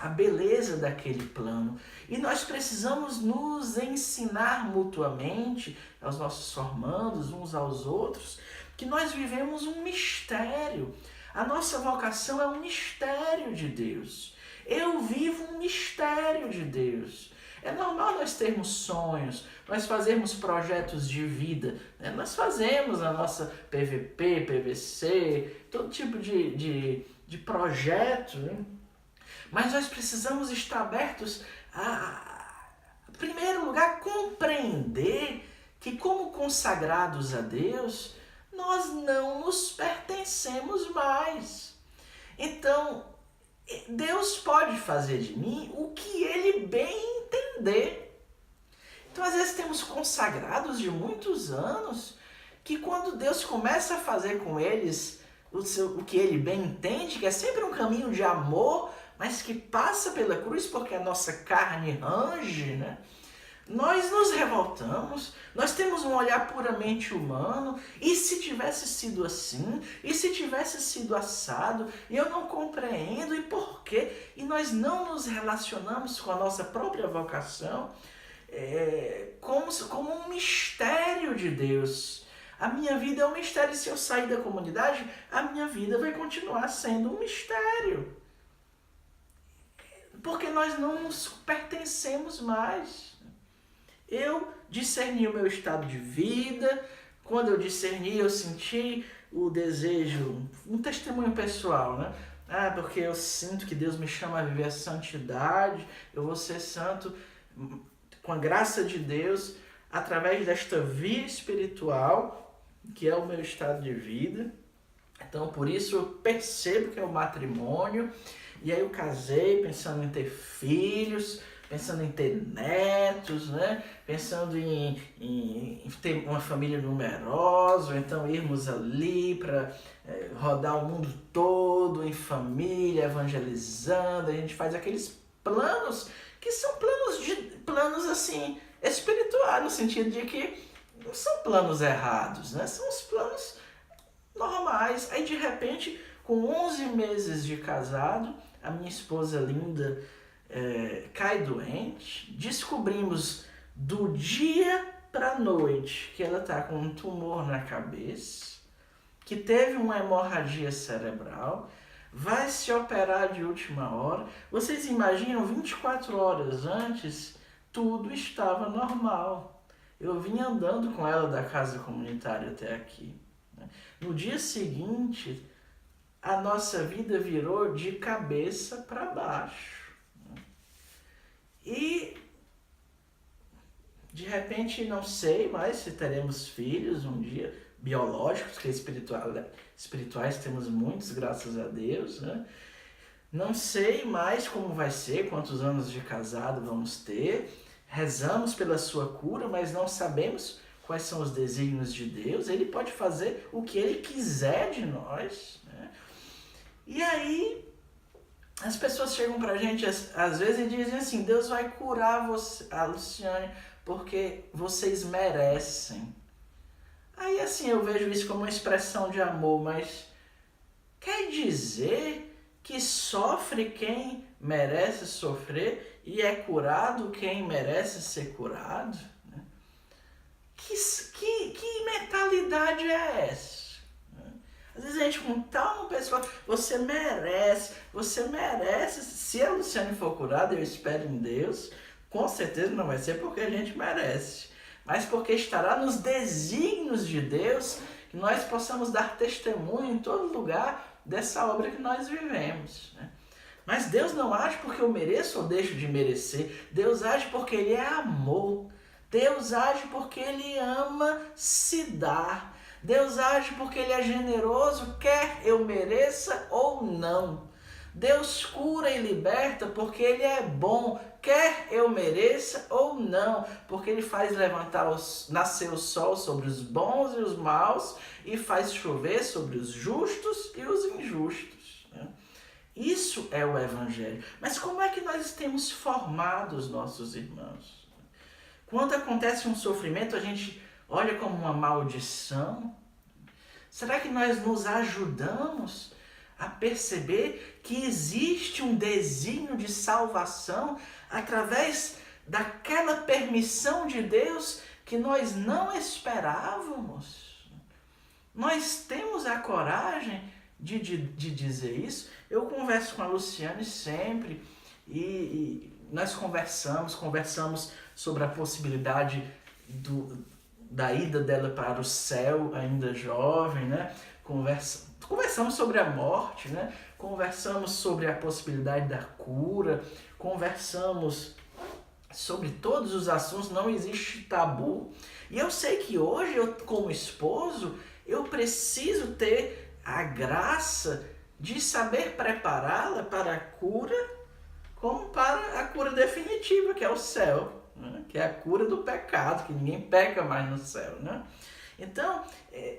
a beleza daquele plano. E nós precisamos nos ensinar mutuamente, aos nossos formandos, uns aos outros, que nós vivemos um mistério. A nossa vocação é um mistério de Deus. Eu vivo um mistério de Deus. É normal nós termos sonhos, nós fazermos projetos de vida, né? Nós fazemos a nossa PVP, PVC, todo tipo de projeto, né? Mas nós precisamos estar abertos em primeiro lugar, compreender que como consagrados a Deus, nós não nos pertencemos mais. Então, Deus pode fazer de mim o que Ele bem entender. Então, às vezes temos consagrados de muitos anos que quando Deus começa a fazer com eles o que Ele bem entende, que é sempre um caminho de amor, mas que passa pela cruz porque a nossa carne range, né? Nós nos revoltamos, nós temos um olhar puramente humano, e se tivesse sido assim, e se tivesse sido assado, e eu não compreendo, e por quê? E nós não nos relacionamos com a nossa própria vocação como um mistério de Deus. A minha vida é um mistério, e se eu sair da comunidade, a minha vida vai continuar sendo um mistério. Porque nós não nos pertencemos mais. Eu discerni o meu estado de vida. Quando eu discerni, eu senti o desejo, um testemunho pessoal, né? Porque eu sinto que Deus me chama a viver a santidade. Eu vou ser santo com a graça de Deus, através desta vida espiritual, que é o meu estado de vida. Então, por isso, eu percebo que é o matrimônio. E aí eu casei pensando em ter filhos, pensando em ter netos, né? Pensando em ter uma família numerosa, ou então irmos ali para rodar o mundo todo em família, evangelizando. A gente faz aqueles planos que são planos assim, espirituais, no sentido de que não são planos errados, né? São os planos normais. Aí de repente, com 11 meses de casado, a minha esposa linda cai doente. Descobrimos do dia para a noite que ela está com um tumor na cabeça, que teve uma hemorragia cerebral, vai se operar de última hora. Vocês imaginam, 24 horas antes, tudo estava normal. Eu vim andando com ela da casa comunitária até aqui. No dia seguinte, a nossa vida virou de cabeça para baixo. E, de repente, não sei mais se teremos filhos um dia, biológicos, porque espirituais temos muitos, graças a Deus, né? Não sei mais como vai ser, quantos anos de casado vamos ter. Rezamos pela sua cura, mas não sabemos quais são os desígnios de Deus. Ele pode fazer o que Ele quiser de nós, né? E aí, as pessoas chegam pra gente às vezes e dizem assim: Deus vai curar você, a Luciane, porque vocês merecem. Aí assim, eu vejo isso como uma expressão de amor, mas quer dizer que sofre quem merece sofrer e é curado quem merece ser curado? Que mentalidade é essa? Às vezes a gente conta uma pessoa, você merece. Se a Luciane for curada, eu espero em Deus, com certeza não vai ser porque a gente merece. mas porque estará nos desígnios de Deus que nós possamos dar testemunho em todo lugar dessa obra que nós vivemos, né? Mas Deus não age porque eu mereço ou deixo de merecer. Deus age porque Ele é amor. Deus age porque Ele ama se dar. Deus age porque Ele é generoso, quer eu mereça ou não. Deus cura e liberta porque Ele é bom, quer eu mereça ou não, porque Ele faz nascer o sol sobre os bons e os maus e faz chover sobre os justos e os injustos, né? Isso é o Evangelho. Mas como é que nós temos formado os nossos irmãos? Quando acontece um sofrimento, a gente olha como uma maldição? Será que nós nos ajudamos a perceber que existe um desígnio de salvação através daquela permissão de Deus que nós não esperávamos? Nós temos a coragem de dizer isso? Eu converso com a Luciane sempre e nós conversamos sobre a possibilidade da ida dela para o céu, ainda jovem, né? Conversamos sobre a morte, né? Conversamos sobre a possibilidade da cura, conversamos sobre todos os assuntos, não existe tabu. E eu sei que hoje, eu, como esposo, eu preciso ter a graça de saber prepará-la para a cura, como para a cura definitiva, que é o céu, né? Que é a cura do pecado, que ninguém peca mais no céu, né? Então,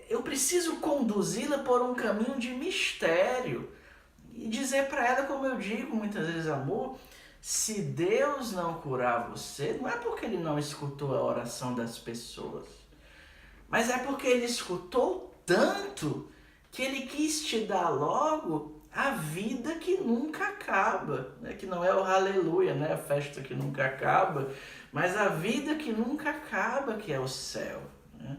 eu preciso conduzi-la por um caminho de mistério e dizer para ela, como eu digo muitas vezes, amor, se Deus não curar você, não é porque Ele não escutou a oração das pessoas, mas é porque Ele escutou tanto que Ele quis te dar logo a vida que nunca acaba, né? Que não é o aleluia, né? A festa que nunca acaba, mas a vida que nunca acaba, que é o céu, né?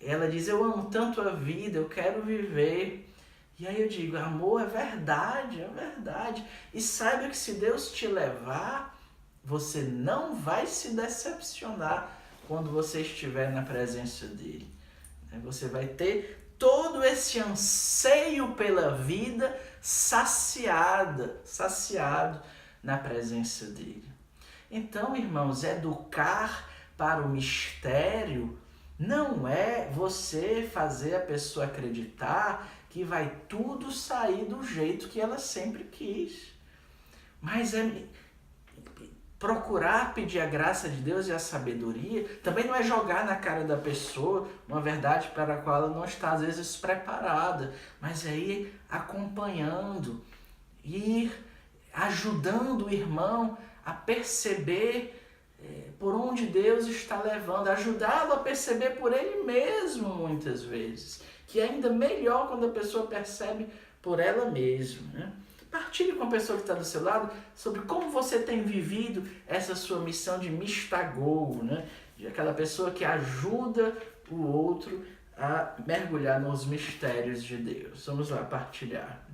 Ela diz, eu amo tanto a vida, eu quero viver. E aí eu digo, amor, é verdade, é verdade. E saiba que se Deus te levar, você não vai se decepcionar quando você estiver na presença dele. Você vai ter todo esse anseio pela vida saciado na presença dele. Então, irmãos, educar para o mistério não é você fazer a pessoa acreditar que vai tudo sair do jeito que ela sempre quis. Mas é procurar pedir a graça de Deus e a sabedoria. Também não é jogar na cara da pessoa uma verdade para a qual ela não está, às vezes, preparada. Mas é ir acompanhando, ir ajudando o irmão a perceber por onde Deus está levando, ajudá-lo a perceber por ele mesmo, muitas vezes, que é ainda melhor quando a pessoa percebe por ela mesma, né? Partilhe com a pessoa que está do seu lado sobre como você tem vivido essa sua missão de mistagou, né? De aquela pessoa que ajuda o outro a mergulhar nos mistérios de Deus. Vamos lá partilhar.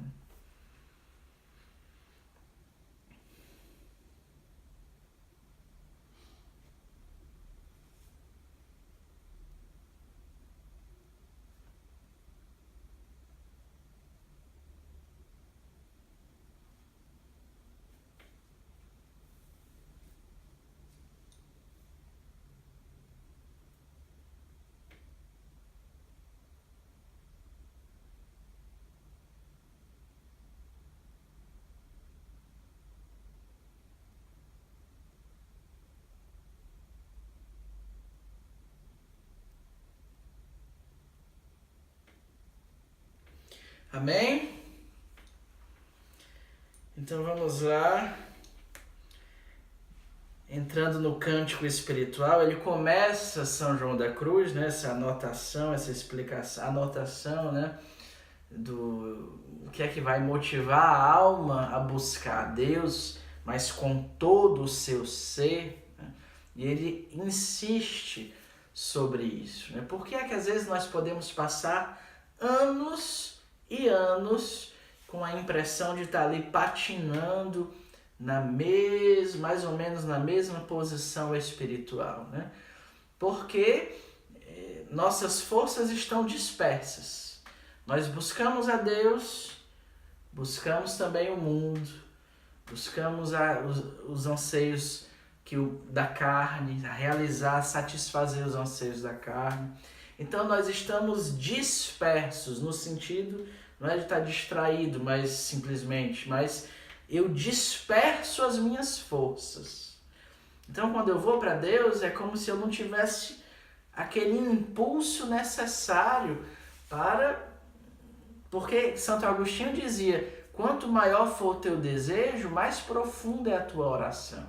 Amém? Então vamos lá. Entrando no cântico espiritual, ele começa São João da Cruz, né? Essa anotação, essa explicação, anotação, né? Do que é que vai motivar a alma a buscar a Deus, mas com todo o seu ser, né? E ele insiste sobre isso, né? Por que é que às vezes nós podemos passar anos e anos com a impressão de estar ali patinando mais ou menos na mesma posição espiritual, né? porque nossas forças estão dispersas. Nós buscamos a Deus, buscamos também o mundo, buscamos os anseios da carne, a realizar, satisfazer os anseios da carne. Então nós estamos dispersos no sentido, não é de estar distraído, mas eu disperso as minhas forças. Então quando eu vou para Deus é como se eu não tivesse aquele impulso necessário porque Santo Agostinho dizia, quanto maior for o teu desejo, mais profunda é a tua oração.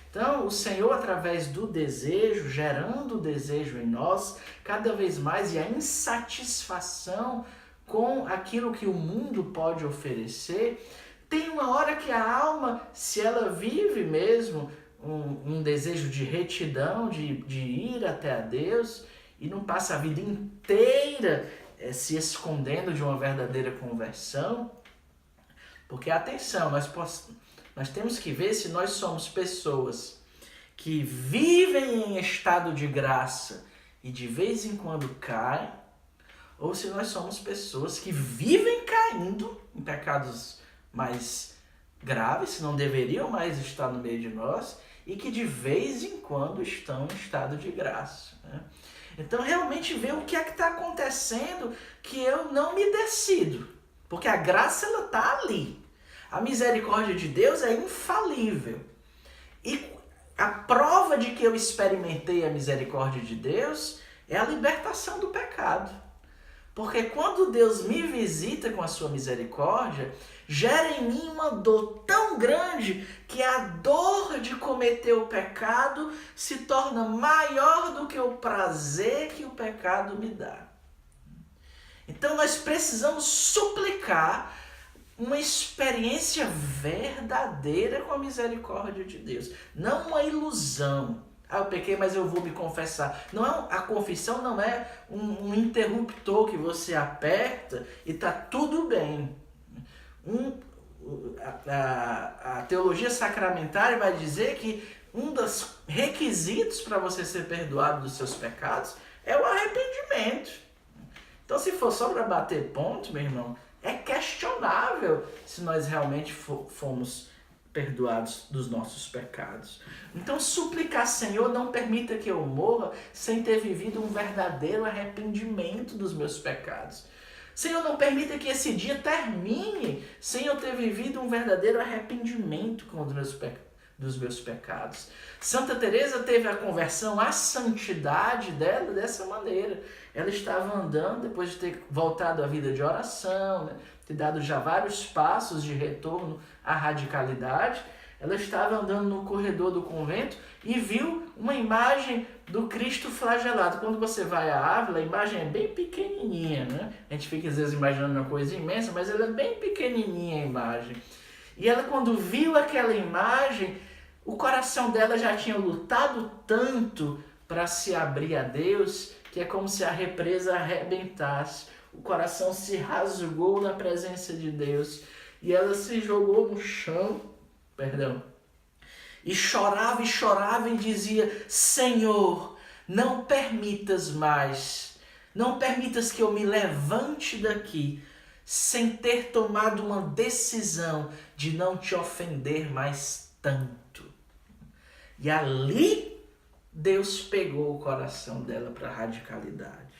Então, o Senhor, através do desejo, gerando o desejo em nós, cada vez mais, e a insatisfação com aquilo que o mundo pode oferecer, tem uma hora que a alma, se ela vive mesmo um desejo de retidão, de ir até a Deus, e não passa a vida inteira se escondendo de uma verdadeira conversão, porque, atenção, nós temos que ver se nós somos pessoas que vivem em estado de graça e de vez em quando caem, ou se nós somos pessoas que vivem caindo em pecados mais graves, que não deveriam mais estar no meio de nós, e que de vez em quando estão em estado de graça, né? Então, realmente ver o que é que está acontecendo que eu não me decido, porque a graça ela está ali. A misericórdia de Deus é infalível. E a prova de que eu experimentei a misericórdia de Deus é a libertação do pecado. Porque quando Deus me visita com a sua misericórdia, gera em mim uma dor tão grande que a dor de cometer o pecado se torna maior do que o prazer que o pecado me dá. Então nós precisamos suplicar uma experiência verdadeira com a misericórdia de Deus. Não uma ilusão. Eu pequei, mas eu vou me confessar. A confissão não é um interruptor que você aperta e está tudo bem. A teologia sacramentária vai dizer que um dos requisitos para você ser perdoado dos seus pecados é o arrependimento. Então, se for só para bater ponto, meu irmão, é questionável se nós realmente fomos perdoados dos nossos pecados. Então, suplicar, Senhor, não permita que eu morra sem ter vivido um verdadeiro arrependimento dos meus pecados. Senhor, não permita que esse dia termine sem eu ter vivido um verdadeiro arrependimento dos meus pecados. Santa Teresa teve a conversão à santidade dela dessa maneira. Ela estava andando, depois de ter voltado à vida de oração, né, ter dado já vários passos de retorno à radicalidade, ela estava andando no corredor do convento e viu uma imagem do Cristo flagelado. Quando você vai à Ávila, a imagem é bem pequenininha, né? A gente fica às vezes imaginando uma coisa imensa, mas ela é bem pequenininha a imagem. E ela, quando viu aquela imagem, o coração dela já tinha lutado tanto para se abrir a Deus, que é como se a represa arrebentasse. O coração se rasgou na presença de Deus e ela se jogou no chão, e chorava e dizia: Senhor, não permitas mais, não permitas que eu me levante daqui sem ter tomado uma decisão de não te ofender mais tanto. E ali Deus pegou o coração dela para a radicalidade.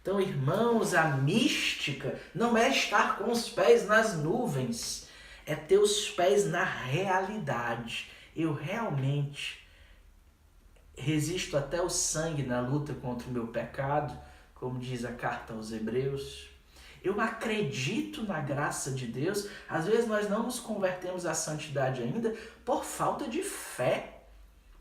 Então, irmãos, a mística não é estar com os pés nas nuvens, é ter os pés na realidade. Eu realmente resisto até o sangue na luta contra o meu pecado, como diz a carta aos Hebreus. Eu acredito na graça de Deus. Às vezes nós não nos convertemos à santidade ainda por falta de fé.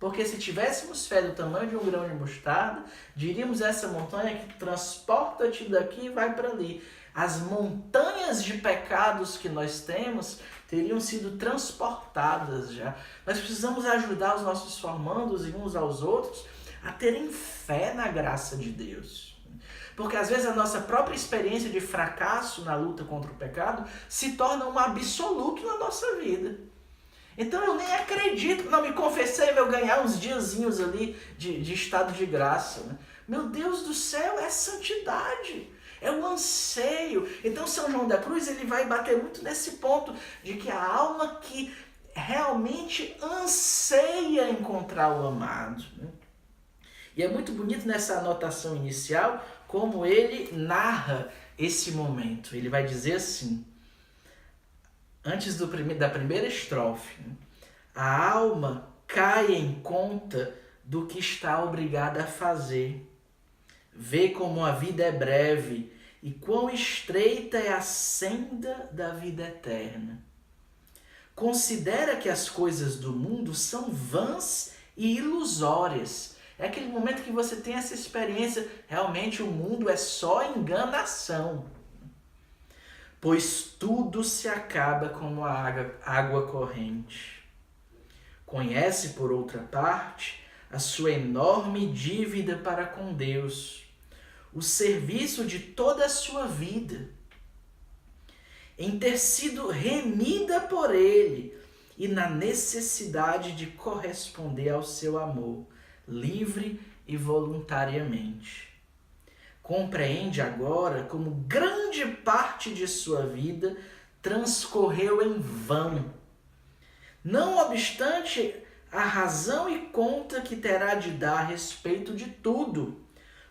Porque se tivéssemos fé do tamanho de um grão de mostarda, diríamos a essa montanha que transporta-te daqui e vai para ali. As montanhas de pecados que nós temos teriam sido transportadas já. Nós precisamos ajudar os nossos formandos e uns aos outros a terem fé na graça de Deus. Porque às vezes a nossa própria experiência de fracasso na luta contra o pecado se torna um absoluto na nossa vida. Então eu nem acredito, não me confessei, eu ganhar uns diazinhos ali de estado de graça. Né? Meu Deus do céu, é santidade, é o anseio. Então São João da Cruz ele vai bater muito nesse ponto de que a alma que realmente anseia encontrar o amado. Né? E é muito bonito nessa anotação inicial como ele narra esse momento. Ele vai dizer assim, antes da primeira estrofe, né? A alma cai em conta do que está obrigada a fazer. Vê como a vida é breve e quão estreita é a senda da vida eterna. Considera que as coisas do mundo são vãs e ilusórias. É aquele momento que você tem essa experiência, realmente o mundo é só enganação. Pois tudo se acaba como a água corrente. Conhece, por outra parte, a sua enorme dívida para com Deus, o serviço de toda a sua vida, em ter sido remida por Ele e na necessidade de corresponder ao seu amor, livre e voluntariamente. Compreende agora como grande parte de sua vida transcorreu em vão. Não obstante a razão e conta que terá de dar a respeito de tudo,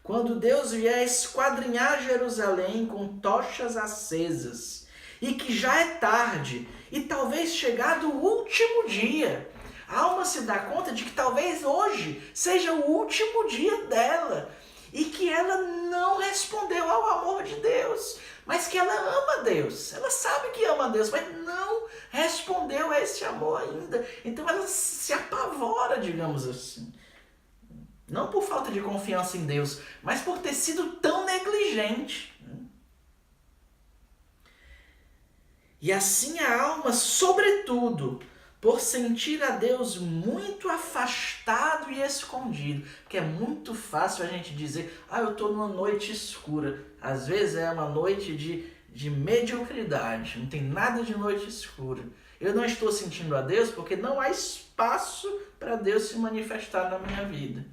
quando Deus vier esquadrinhar Jerusalém com tochas acesas, e que já é tarde, e talvez chegado o último dia. A alma se dá conta de que talvez hoje seja o último dia dela, e que ela não respondeu ao amor de Deus, mas que ela ama Deus. Ela sabe que ama Deus, mas não respondeu a esse amor ainda. Então ela se apavora, digamos assim. Não por falta de confiança em Deus, mas por ter sido tão negligente. E assim a alma, sobretudo, por sentir a Deus muito afastado e escondido. Porque é muito fácil a gente dizer, eu estou numa noite escura. Às vezes é uma noite de mediocridade, não tem nada de noite escura. Eu não estou sentindo a Deus porque não há espaço para Deus se manifestar na minha vida.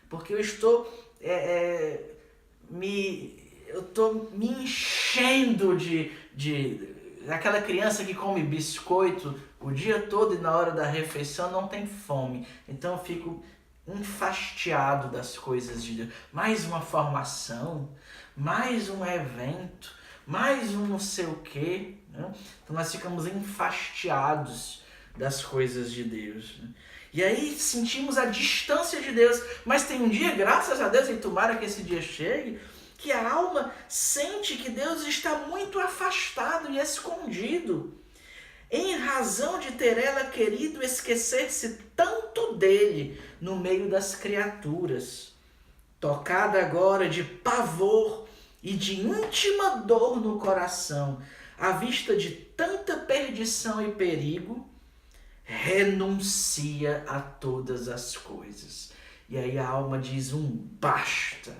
Porque eu estou me enchendo de aquela criança que come biscoito o dia todo e na hora da refeição não tem fome. Então eu fico enfastiado das coisas de Deus. Mais uma formação, mais um evento, mais um não sei o quê. Né? Então nós ficamos enfastiados das coisas de Deus. Né? E aí sentimos a distância de Deus. Mas tem um dia, graças a Deus, e tomara que esse dia chegue, que a alma sente que Deus está muito afastado e escondido, em razão de ter ela querido esquecer-se tanto dele no meio das criaturas. Tocada agora de pavor e de íntima dor no coração, à vista de tanta perdição e perigo, renuncia a todas as coisas. E aí a alma diz um basta.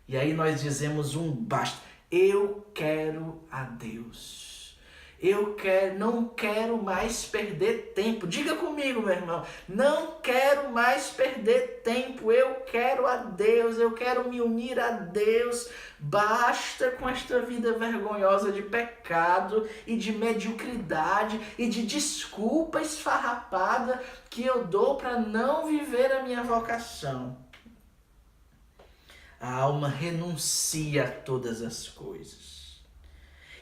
E aí nós dizemos um basta. Eu quero a Deus. Não quero mais perder tempo. Diga comigo, meu irmão. Não quero mais perder tempo. Eu quero a Deus. Eu quero me unir a Deus. Basta com esta vida vergonhosa de pecado e de mediocridade e de desculpa esfarrapada que eu dou para não viver a minha vocação. A alma renuncia a todas as coisas.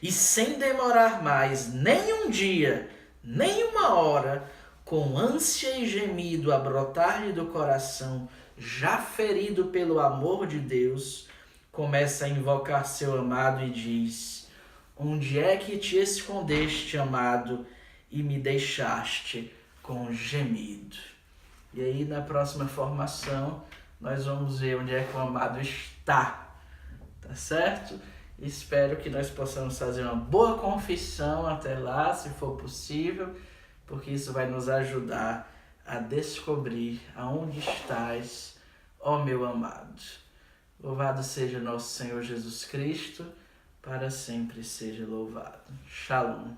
E sem demorar mais nem um dia, nem uma hora, com ânsia e gemido a brotar-lhe do coração, já ferido pelo amor de Deus, começa a invocar seu amado e diz: onde é que te escondeste, amado, e me deixaste com gemido? E aí na próxima formação nós vamos ver onde é que o amado está, tá certo? Espero que nós possamos fazer uma boa confissão até lá, se for possível, porque isso vai nos ajudar a descobrir aonde estás, ó meu amado. Louvado seja nosso Senhor Jesus Cristo, para sempre seja louvado. Shalom.